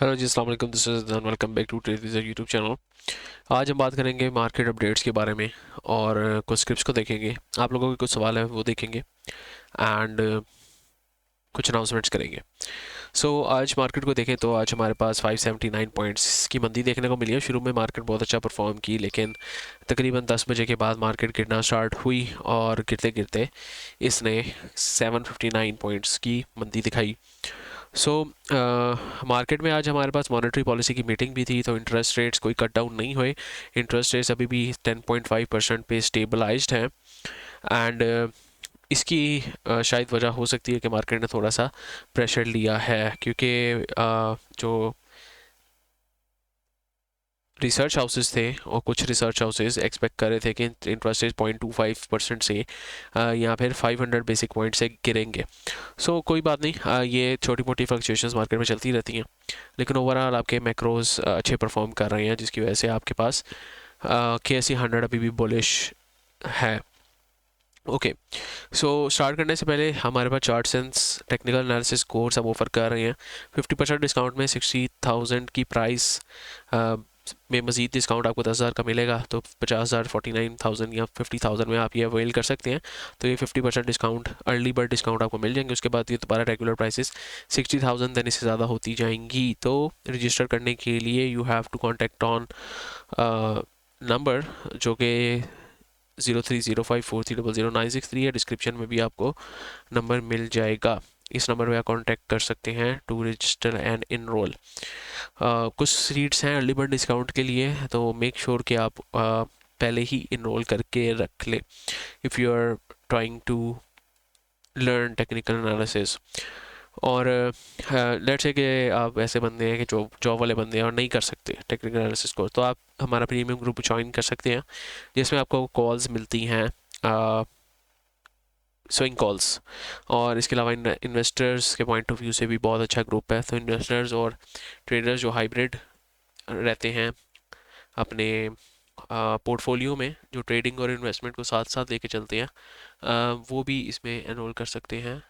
Hello जी, अस्सलाम वालेकुम। This is Dan, welcome back to Trade Wiser YouTube channel. आज हम बात करेंगे मार्केट अपडेट्स के बारे में और कुछ स्क्रिप्ट्स को देखेंगे। आप लोगों के कुछ सवाल है वो देखेंगे एंड कुछ अनाउंसमेंट्स करेंगे। आज मार्केट को देखें तो आज हमारे पास 579 पॉइंट्स की मंदी देखने को मिली है। शुरू में मार्केट बहुत अच्छा परफॉर्म की, लेकिन तकरीबन 10 बजे के बाद मार्केट गिरना स्टार्ट हुई और गिरते गिरते इसने 759 पॉइंट्स की मंदी दिखाई। सो मार्केट में आज हमारे पास मॉनेटरी पॉलिसी की मीटिंग भी थी, तो इंटरेस्ट रेट्स कोई कट डाउन नहीं हुए। इंटरेस्ट रेट्स अभी भी 10.5% पे स्टेबलाइज्ड हैं एंड इसकी शायद वजह हो सकती है कि मार्केट ने थोड़ा सा प्रेशर लिया है, क्योंकि जो रिसर्च हाउसेस थे और कुछ रिसर्च हाउसेस एक्सपेक्ट कर रहे थे कि इंटरेस्ट रेट 0.25% से यहाँ फिर 500 बेसिक पॉइंट से गिरेंगे। कोई बात नहीं, ये छोटी मोटी फ्लक्चुएशंस मार्केट में चलती रहती हैं, लेकिन ओवरऑल आपके मैक्रोज अच्छे परफॉर्म कर रहे हैं, जिसकी वजह से आपके पास KSE 100 अभी भी बुलिश है। ओके, स्टार्ट करने से पहले हमारे पास chart sense technical analysis course हम ऑफर कर रहे हैं 50% डिस्काउंट में। 60,000 की प्राइस में मज़ीद डिस्काउंट आपको 10,000 का मिलेगा, तो 50,000, 49,000 या 50,000 में आप ये अवेल कर सकते हैं। तो ये 50% डिस्काउंट, अर्ली बर्ड डिस्काउंट आपको मिल जाएंगे। उसके बाद ये दोबारा रेगुलर प्राइसेस 60,000 देने से ज़्यादा होती जाएंगी। तो रजिस्टर करने के लिए you have to contact on number जो कि 030543000963 है। डिस्क्रिप्शन में भी आपको नंबर मिल जाएगा। इस नंबर पे आप कॉन्टैक्ट कर सकते हैं टू रजिस्टर एंड इनरोल। कुछ सीट्स हैं अर्ली बर्ड डिस्काउंट के लिए, तो मेक श्योर कि आप पहले ही इनरोल करके रख ले if you are trying to learn technical analysis. और लेट्स से कि आप ऐसे बंदे हैं कि जो जॉब वाले बंदे हैं और नहीं कर सकते टेक्निकल एनालिसिस को, तो आप हमारा प्रीमियम ग्रुप ज्वाइन कर सकते हैं, जिसमें आपको कॉल्स मिलती हैं, स्विंग कॉल्स। और इसके अलावा इन्वेस्टर्स के पॉइंट ऑफ व्यू से भी बहुत अच्छा ग्रुप है। तो इन्वेस्टर्स और ट्रेडर्स जो हाइब्रिड रहते हैं अपने पोर्टफोलियो में, जो ट्रेडिंग और इन्वेस्टमेंट को साथ साथ लेके चलते हैं, वो भी इसमें एनरोल कर सकते हैं।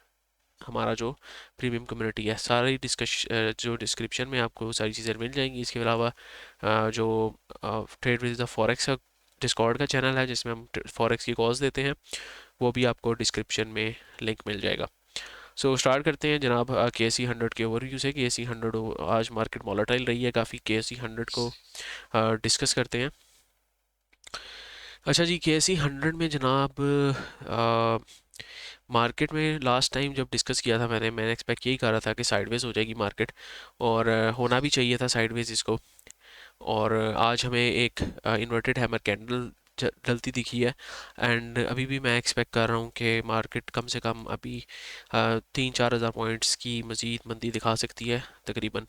हमारा जो प्रीमियम कम्युनिटी है, सारी जो डिस्क्रिप्शन में आपको सारी चीज़ें मिल जाएंगी। इसके अलावा जो ट्रेड विद द फॉरेक्स का डिस्कॉर्ड का चैनल है, जिसमें हम फॉरेक्स की कॉल्स देते हैं, वो भी आपको डिस्क्रिप्शन में लिंक मिल जाएगा। स्टार्ट करते हैं जनाब KSE 100 के ओवरव्यू से। KSE 100 आज मार्केट वॉलेटाइल रही है काफ़ी। KSE 100 को डिस्कस करते हैं। अच्छा जी, KSE 100 में जनाब मार्केट में लास्ट टाइम जब डिस्कस किया था मैंने एक्सपेक्ट यही कर रहा था कि साइडवेज हो जाएगी मार्केट, और होना भी चाहिए था साइडवेज इसको। और आज हमें एक इन्वर्टेड हैमर कैंडल डलती दिखी है एंड अभी भी मैं एक्सपेक्ट कर रहा हूँ कि मार्केट कम से कम अभी 3-4 हज़ार पॉइंट्स की मज़ीद मंदी दिखा सकती है तकरीबन,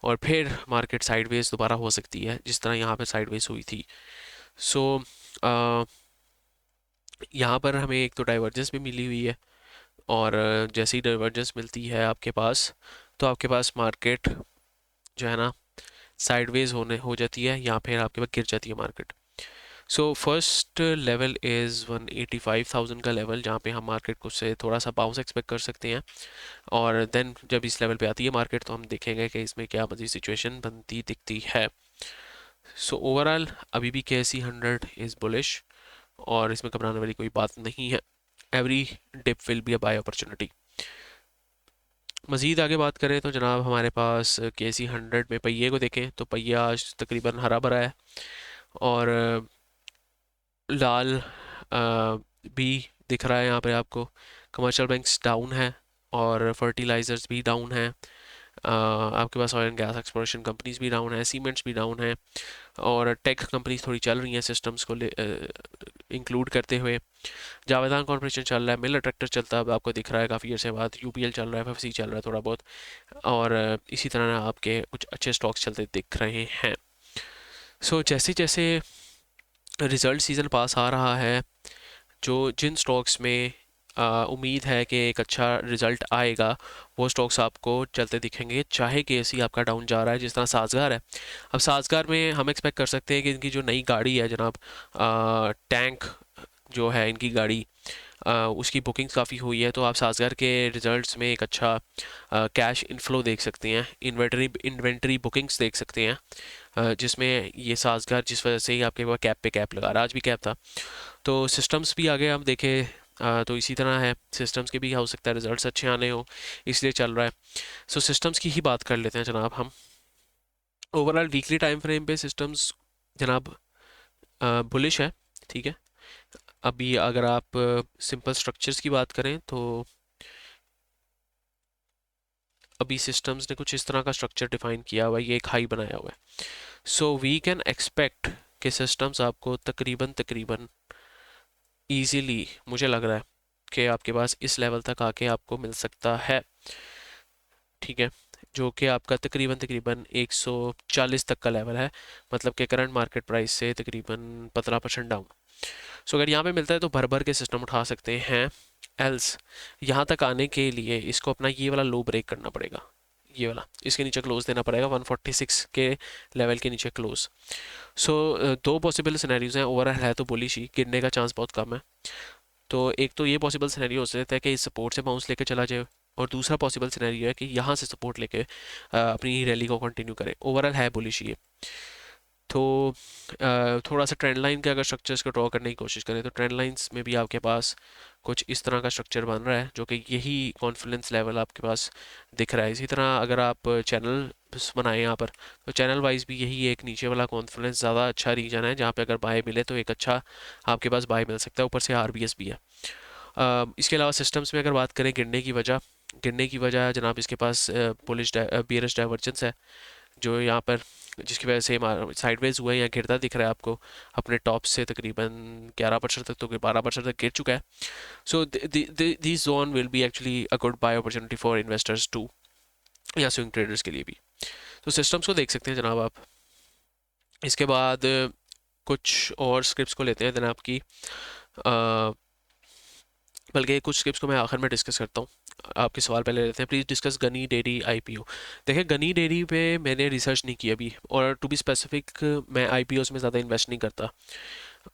और फिर मार्केट साइडवेज दोबारा हो सकती है जिस तरह यहाँ पर साइडवेज हुई थी। सो यहाँ पर हमें एक तो डाइवर्जेंस भी मिली हुई है, और जैसे ही डाइवर्जेंस मिलती है आपके पास, तो आपके पास मार्केट जो है ना साइडवेज होने हो जाती है, या फिर आपके पास गिर जाती है मार्केट। फर्स्ट लेवल इज़ 185,000 का लेवल, जहाँ पे हम मार्केट को से थोड़ा सा बाउंस एक्सपेक्ट कर सकते हैं। और देन जब इस लेवल पे आती है मार्केट, तो हम देखेंगे कि इसमें क्या मज़ीद सिचुएशन बनती दिखती है। ओवरऑल अभी भी KSE 100 इज़ बुलिश, और इसमें घबराने वाली कोई बात नहीं है। Every dip will be a buy opportunity. मज़ीद आगे बात करें तो जनाब हमारे पास KSE 100 में पहिए को देखें तो पहिया आज तकरीबन हरा भरा है, और लाल भी दिख रहा है यहाँ पे आपको। कमर्शियल बैंक्स डाउन है और फर्टिलाइज़र्स भी डाउन है। आपके पास oil and gas exploration companies भी डाउन है, सीमेंट्स भी डाउन है, और टेक कंपनीज थोड़ी चल रही हैं सिस्टम्स को इंक्लूड करते हुए। जावेदान कॉर्पोरेशन चल रहा है, मिलर ट्रैक्टर चलता है, अब आपको दिख रहा है काफ़ी अर्से बाद। UPL चल रहा है, FFC चल रहा है थोड़ा बहुत, और इसी तरह आपके कुछ अच्छे स्टॉक्स चलते दिख रहे हैं। जैसे जैसे रिज़ल्ट सीज़न पास आ रहा है, जो जिन स्टॉक्स में उम्मीद है कि एक अच्छा रिजल्ट आएगा, वो स्टॉक्स आपको चलते दिखेंगे, चाहे KSE आपका डाउन जा रहा है। जिस तरह साजगार है, अब साजगार में हम एक्सपेक्ट कर सकते हैं कि इनकी जो नई गाड़ी है जनाब, टैंक जो है इनकी गाड़ी, उसकी बुकिंग्स काफ़ी हुई है, तो आप सासगार के रिजल्ट्स में एक अच्छा कैश इनफ्लो देख सकते हैं, इन्वेंटरी बुकिंग्स देख सकते हैं, जिसमें ये सासगार जिस वजह से ही आपके पास कैप पे कैप लगा रहा, आज भी कैप था। तो सिस्टम्स भी आगे हम देखें तो इसी तरह है, सिस्टम्स के भी हो सकता है रिजल्ट्स अच्छे आने हो, इसलिए चल रहा है। सो सिस्टम्स की ही बात कर लेते हैं जनाब हम। ओवरऑल वीकली टाइम फ्रेम पे सिस्टम्स जनाब बुलिश है, ठीक है। अभी अगर आप सिंपल स्ट्रक्चर्स की बात करें तो अभी सिस्टम्स ने कुछ इस तरह का स्ट्रक्चर डिफाइन किया हुआ है, ये एक हाई बनाया हुआ है। सो वी कैन एक्सपेक्ट कि सिस्टम्स आपको तकरीबन इजीली, मुझे लग रहा है कि आपके पास इस लेवल तक आके आपको मिल सकता है, ठीक है, जो कि आपका तकरीबन 140 तक का लेवल है, मतलब कि करंट मार्केट प्राइस से तकरीबन 15% डाउन। सो अगर यहाँ पे मिलता है तो भर भर के सिस्टम उठा सकते हैं। एल्स यहाँ तक आने के लिए इसको अपना ये वाला लो ब्रेक करना पड़ेगा, ये वाला इसके नीचे क्लोज देना पड़ेगा, 146 के लेवल के नीचे क्लोज। सो दो पॉसिबल सिनेरियोज हैं, ओवरऑल है तो बुलिश ही, गिरने का चांस बहुत कम है। तो एक तो ये पॉसिबल सिनेरियो हो सकता है कि इस सपोर्ट से बाउंस लेके चला जाए, और दूसरा पॉसिबल सिनेरियो है कि यहाँ से सपोर्ट लेके अपनी रैली को कंटिन्यू करे। ओवरऑल है बुलिश ये। तो थोड़ा सा ट्रेंड लाइन के अगर स्ट्रक्चर्स को ड्रॉ करने की कोशिश करें तो ट्रेंड लाइंस में भी आपके पास कुछ इस तरह का स्ट्रक्चर बन रहा है, जो कि यही कॉन्फिडेंस लेवल आपके पास दिख रहा है। इसी तरह अगर आप चैनल बनाएं यहाँ पर, तो चैनल वाइज भी यही एक नीचे वाला कॉन्फिडेंस ज़्यादा अच्छा रीजन है, जहाँ पे अगर बाय मिले तो एक अच्छा आपके पास बाय मिल सकता है, ऊपर से आरबीएस भी है। इसके अलावा सिस्टम्स में अगर बात करें गिरने की वजह जनाब इसके पास बुलिश बियरिश डाइवर्जेंस है, जो यहाँ पर जिसकी वजह से साइडवेज हुआ है या गिरता दिख रहा है आपको, अपने टॉप से तकरीबन 11% तक, तो 12% तक गिर चुका है। So this zone will be actually a good buy opportunity for investors to, या स्विंग ट्रेडर्स के लिए भी। तो सिस्टम्स को देख सकते हैं जनाब आप। इसके बाद कुछ और स्क्रिप्ट्स को लेते हैं जनाब की, बल्कि कुछ स्क्रिप्ट्स को मैं आखिर में डिस्कस करता हूँ। आपके सवाल पहले लेते हैं। Please discuss Ghani Dairy IPO. देखिए गनी डेयरी पे मैंने रिसर्च नहीं की अभी, और टू बी स्पेसिफिक मैं आईपीओस में ज़्यादा इन्वेस्ट नहीं करता,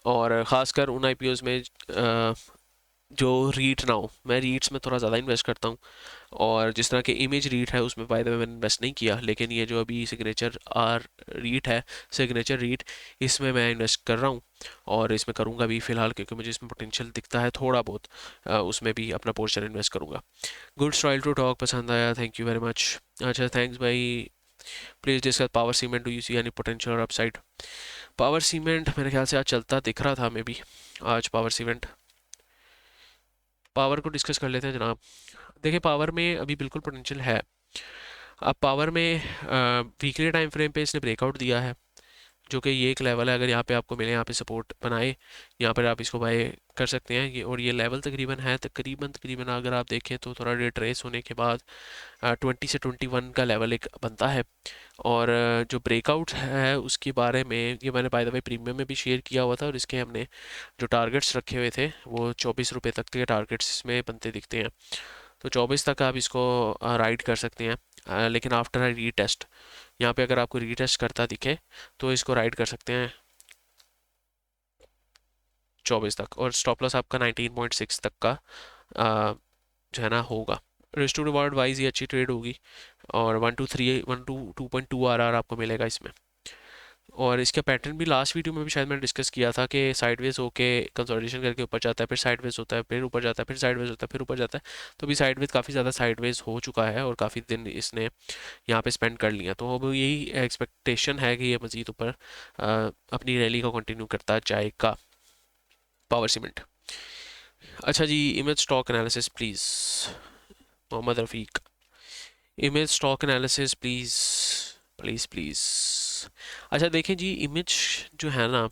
और ख़ासकर उन आईपीओस में जो रीट ना हो। मैं रीट्स में थोड़ा ज़्यादा इन्वेस्ट करता हूँ, और जिस तरह के इमेज रीट है उसमें बाय द वे मैंने इन्वेस्ट नहीं किया, लेकिन ये जो अभी सिग्नेचर रीट, इसमें मैं इन्वेस्ट कर रहा हूँ, और इसमें करूँगा भी फ़िलहाल, क्योंकि मुझे इसमें पोटेंशियल दिखता है थोड़ा बहुत। उसमें भी अपना पोर्शन इन्वेस्ट करूँगा। गुड स्टाइल टू टॉक पसंद आया, थैंक यू वेरी मच। अच्छा थैंक्स भाई। Please discuss power cement, do you see any potential और अपसाइड? पावर सीमेंट मेरे ख्याल से आज चलता दिख रहा था, मे बी आज पावर को डिस्कस कर लेते हैं जनाब। देखिए पावर में अभी बिल्कुल पोटेंशियल है। अब पावर में वीकली टाइम फ्रेम पे इसने ब्रेकआउट दिया है, जो कि ये एक लेवल है, अगर यहाँ पे आपको मिले, यहाँ पे सपोर्ट बनाए, यहाँ पर आप इसको बाय कर सकते हैं। ये और ये लेवल तकरीबन अगर आप देखें तो थोड़ा रिट्रेस होने के बाद 20 से 21 का लेवल एक बनता है। और जो ब्रेकआउट है उसके बारे में ये मैंने बाय द वे प्रीमियम में भी शेयर किया हुआ था, और इसके हमने जो टारगेट्स रखे हुए थे वो 24 रुपये तक के टारगेट्स इसमें बनते दिखते हैं। तो 24 तक आप इसको राइड कर सकते हैं, लेकिन आफ्टर रीटेस्ट, यहाँ पे अगर आपको रीटेस्ट करता दिखे तो इसको राइड कर सकते हैं 24 तक, और स्टॉप लॉस आपका 19.6 तक का जो है ना होगा। रिस्क टू रिवार्ड वाइज ये अच्छी ट्रेड होगी, और 2.2 आरआर आपको मिलेगा इसमें। और इसका पैटर्न भी लास्ट वीडियो में भी शायद मैंने डिस्कस किया था कि साइडवेज होके कंसोलिडेशन करके ऊपर जाता है, फिर साइडवेज होता है, फिर ऊपर जाता है, फिर साइडवेज होता है, फिर ऊपर जाता है। तो अभी साइडवेज काफ़ी ज़्यादा साइडवेज हो चुका है, और काफ़ी दिन इसने यहाँ पे स्पेंड कर लिया। तो अब यही एक्सपेक्टेशन है कि ये मज़ीद ऊपर अपनी रैली को कंटिन्यू करता जाएगा पावर सीमेंट। अच्छा जी, image stock analysis please, Mohammad Rafiq. Image stock analysis please please please. अच्छा देखें जी, इमेज जो है ना,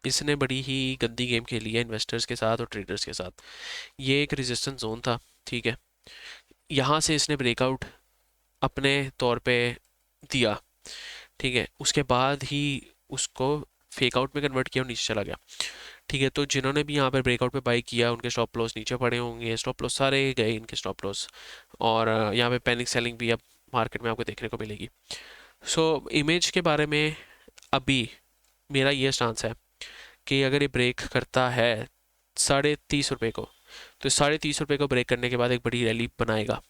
इसने बड़ी ही गंदी गेम खेली है इन्वेस्टर्स के साथ और ट्रेडर्स के साथ। ये एक रेजिस्टेंस जोन था, ठीक है, यहाँ से इसने ब्रेकआउट अपने तौर पे दिया, ठीक है, उसके बाद ही उसको फेक आउट में कन्वर्ट किया और नीचे चला गया, ठीक है। तो जिन्होंने भी यहाँ पर ब्रेकआउट पे बाई किया उनके स्टॉप लॉस नीचे पड़े होंगे, स्टॉप लॉस सारे गए इनके स्टॉप लॉस, और यहाँ पे पैनिक सेलिंग भी अब मार्केट में आपको देखने को मिलेगी। सो इमेज के बारे में अभी मेरा ये स्टांस है कि अगर ये ब्रेक करता है ₹30.5 को, तो ₹30.5 को ब्रेक करने के बाद एक बड़ी रैली बनाएगा।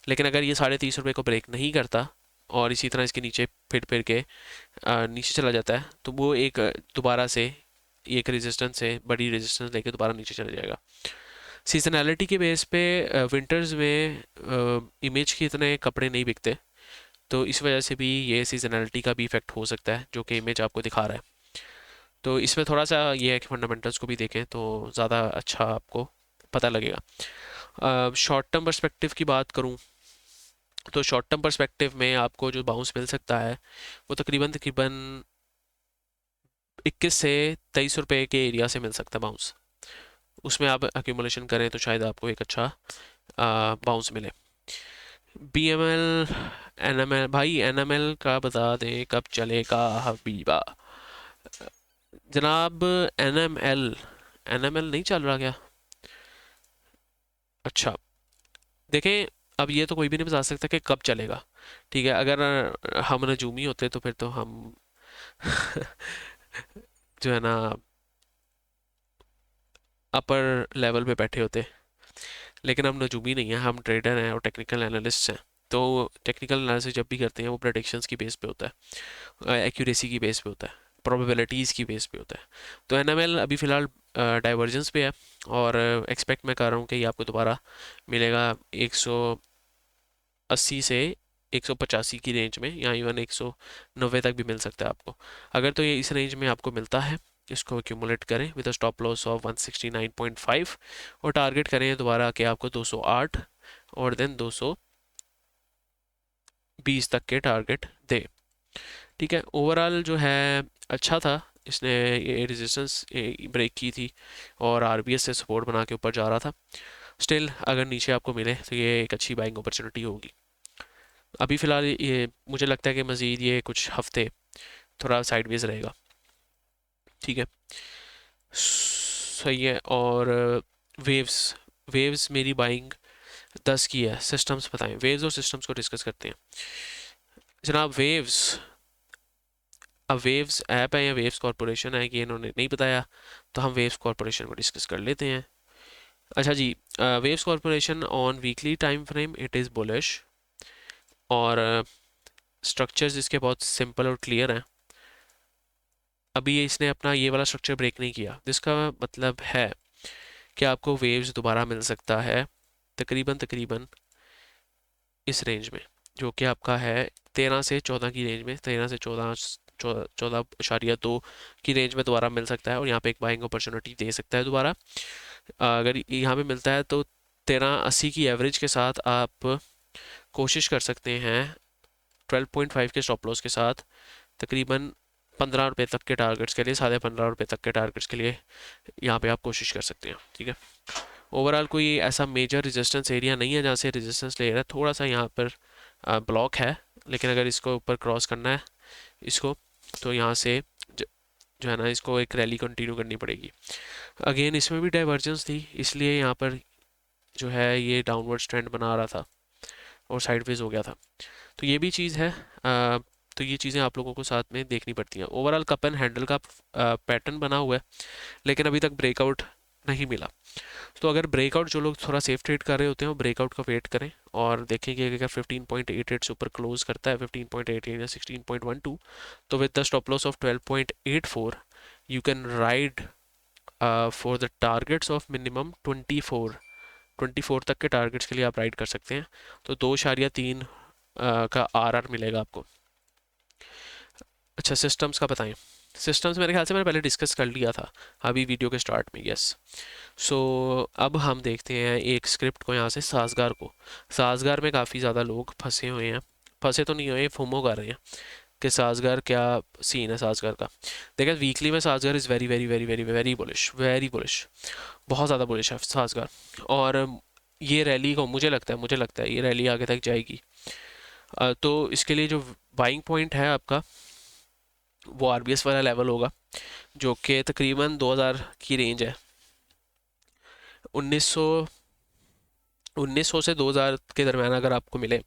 लेकिन अगर ये ₹30.5 को ब्रेक नहीं करता और इसी तरह इसके नीचे फिर के नीचे चला जाता है, तो वो एक दोबारा से एक रेजिस्टेंस से बड़ी रेजिस्टेंस लेके दोबारा नीचे चला जाएगा। सीजनैलिटी के बेस पे विंटर्स में इमेज के इतने कपड़े नहीं बिकते, तो इस वजह से भी ये सीजनैलिटी का भी इफेक्ट हो सकता है जो कि इमेज आपको दिखा रहा है। तो इसमें थोड़ा सा ये है कि फंडामेंटल्स को भी देखें तो ज़्यादा अच्छा आपको पता लगेगा। शॉर्ट टर्म पर्सपेक्टिव की बात करूँ तो शॉर्ट टर्म पर्सपेक्टिव में आपको जो बाउंस मिल सकता है वो तकरीबन 21 से ₹23 के एरिया से मिल सकता है बाउंस। उसमें आप एक्यूमुलेशन करें तो शायद आपको एक अच्छा बाउंस मिले। BML NML, भाई NML का बता दें कब चलेगा हबीबा जनाब। NML नहीं चल रहा क्या? अच्छा देखें, अब ये तो कोई भी नहीं बता सकता कि कब चलेगा, ठीक है। अगर हम नजूमी होते तो फिर तो हम जो है ना अपर लेवल पे बैठे होते, लेकिन हम नजूमी नहीं हैं, हम ट्रेडर हैं और टेक्निकल एनालिस्ट हैं। तो टेक्निकल एनालिसिस जब भी करते हैं वो प्रेडिक्शंस की बेस पे होता है, एक्यूरेसी की बेस पे होता है, प्रोबेबिलिटीज़ की बेस पे होता है। तो NML अभी फ़िलहाल डाइवर्जेंस पे है और एक्सपेक्ट मैं कर रहा हूँ कि ये आपको दोबारा मिलेगा 180 से 185 की रेंज में, या इवन 190 तक भी मिल सकता है आपको। अगर तो ये इस रेंज में आपको मिलता है, इसको एक्यूमुलेट करें विद स्टॉप लॉस ऑफ 169.5 और टारगेट करें दोबारा कि आपको 208 और देन 220 तक के टारगेट दे। ठीक है, ओवरऑल जो है अच्छा था, इसने ये रेजिस्टेंस ब्रेक की थी और RBS से सपोर्ट बना के ऊपर जा रहा था। स्टिल अगर नीचे आपको मिले तो ये एक अच्छी बाइंग अपॉर्चुनिटी होगी। अभी फ़िलहाल ये मुझे लगता है कि मज़ीद ये कुछ हफ्ते थोड़ा साइडवेज रहेगा। ठीक है, सही है। और वेव्स वेव्स मेरी बाइंग 10 की है। सिस्टम्स बताएं, वेव्स और सिस्टम्स को डिस्कस करते हैं जनाब। अब वेव्स ऐप है या वेव्स कॉरपोरेशन है कि इन्होंने नहीं बताया, तो हम वेव्स कॉरपोरेशन को डिस्कस कर लेते हैं। अच्छा जी, waves corporation on weekly time frame it is bullish और स्ट्रक्चर्स इसके बहुत सिंपल और क्लियर हैं। अभी इसने अपना ये वाला स्ट्रक्चर ब्रेक नहीं किया, जिसका मतलब है कि आपको वेव्स दोबारा मिल सकता है तकरीबन इस रेंज में, जो कि आपका है 13 से 14 की रेंज में, 13 से 14.2 की रेंज में दोबारा मिल सकता है और यहाँ पे एक बाइंग अपॉर्चुनिटी दे सकता है दोबारा। अगर यहाँ पे मिलता है तो 13.80 की एवरेज के साथ आप कोशिश कर सकते हैं 12.5 के स्टॉप लॉस के साथ तकरीबन ₹15 तक के टारगेट्स के लिए, ₹15.5 तक के टारगेट्स के लिए यहाँ पे आप कोशिश कर सकते हैं। ठीक है, ओवरऑल कोई ऐसा मेजर रेजिस्टेंस एरिया नहीं है जहाँ से रेजिस्टेंस ले रहा है, थोड़ा सा यहाँ पर ब्लॉक है, लेकिन अगर इसको ऊपर क्रॉस करना है इसको, तो यहाँ से जो है ना इसको एक रैली कंटिन्यू करनी पड़ेगी। अगेन इसमें भी डाइवर्जेंस थी, इसलिए यहाँ पर जो है ये डाउनवर्ड ट्रेंड बना रहा था और साइडवेज हो गया था। तो ये भी चीज़ है, तो ये चीज़ें आप लोगों को साथ में देखनी पड़ती हैं। ओवरऑल कप एंड हैंडल का पैटर्न बना हुआ है, लेकिन अभी तक ब्रेकआउट नहीं मिला। तो अगर ब्रेकआउट जो लोग थोड़ा सेफ ट्रेड कर रहे होते हैं वो ब्रेकआउट का वेट करें और देखें कि अगर 15.88 से ऊपर क्लोज करता है 15.88 या 16.12, तो with the stop loss of 12.84 you can ride for the targets of minimum 24 तक के टारगेट्स के लिए आप राइड कर सकते हैं। तो 2.3 का RR मिलेगा आपको। अच्छा, सिस्टम्स का बताएं। सिस्टम्स मेरे ख्याल से मैंने पहले डिस्कस कर लिया था अभी वीडियो के स्टार्ट में, यस। सो अब हम देखते हैं एक स्क्रिप्ट को, यहाँ से साजगार को। साजगार में काफ़ी ज़्यादा लोग फंसे हुए हैं, फंसे तो नहीं हुए, फोमो कर रहे हैं कि साजगार क्या सीन है साजगार का। देखें वीकली में साजगार is very very very very very bullish, very bullish, बहुत ज़्यादा बुलिश है साजगार। और ये रैली को मुझे लगता है ये रैली आगे तक जाएगी। तो इसके लिए जो बाइंग पॉइंट है आपका वो RBS वाला लेवल होगा, जो कि तकरीबन 2000 की रेंज है। 1900 से 2000 के दरम्यान अगर आपको मिले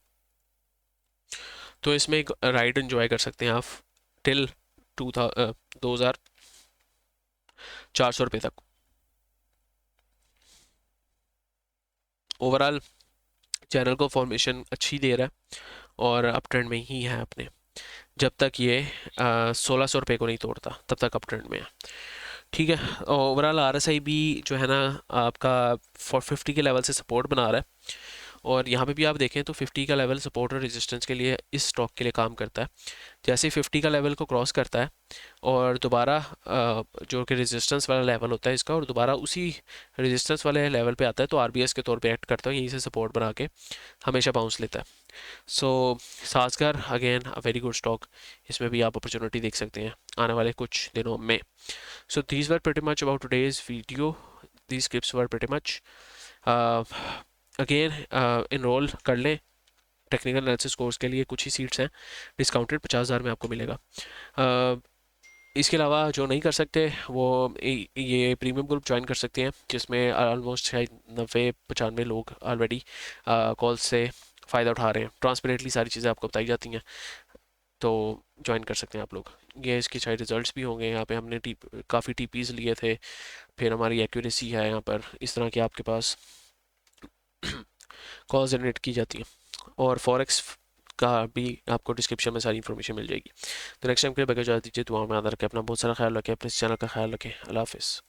तो इसमें एक राइड एंजॉय कर सकते हैं आप टिल 2400 रुपये तक। ओवरऑल चैनल को फॉर्मेशन अच्छी दे रहा है और अप ट्रेंड में ही है अपने, जब तक ये 1600 रुपये को नहीं तोड़ता तब तक अप ट्रेंड में है। ठीक है, ओवरऑल RSI भी जो है ना आपका 450 के लेवल से सपोर्ट बना रहा है, और यहाँ पे भी आप देखें तो 50 का लेवल सपोर्ट और रेजिस्टेंस के लिए इस स्टॉक के लिए काम करता है। जैसे 50 का लेवल को क्रॉस करता है और दोबारा जो कि रेजिस्टेंस वाला लेवल होता है इसका, और दोबारा उसी रेजिस्टेंस वाले लेवल पे आता है तो RBS के तौर पे एक्ट करता है, यहीं से सपोर्ट बना के हमेशा बाउंस लेता है। सो साजगार again a very good stock, इसमें भी आप अपॉर्चुनिटी देख सकते हैं आने वाले कुछ दिनों में। So these were pretty much about today's video, these clips were pretty much. Again enrol कर लें टेक्निकल एनालिसिस कोर्स के लिए, कुछ ही सीट्स हैं, डिस्काउंटेड 50,000 में आपको मिलेगा। इसके अलावा जो नहीं कर सकते वो ये प्रीमियम ग्रुप ज्वाइन कर सकते हैं, जिसमें ऑलमोस्ट शायद 90-95 लोग ऑलरेडी कॉल से फ़ायदा उठा रहे हैं, ट्रांसपेरेंटली सारी चीज़ें आपको बताई जाती हैं, तो ज्वाइन कर सकते हैं आप लोग। ये इसके शायद रिजल्ट्स भी होंगे, यहाँ पे हमने काफ़ी TPs लिए थे, फिर हमारी एक्यूरेसी है यहाँ पर, इस तरह के आपके पास कॉल जनरेट की जाती हैं, और फॉरेक्स का भी आपको डिस्क्रिप्शन में सारी इन्फॉर्मेशन मिल जाएगी। तो नेक्स्ट टाइम के लिए बगैर इजाज़त दीजिए, दुआ में याद रखें, अपना बहुत सारा ख्याल रखें, अपने चैनल का ख्याल रखें। अल्लाह हाफ़िज़।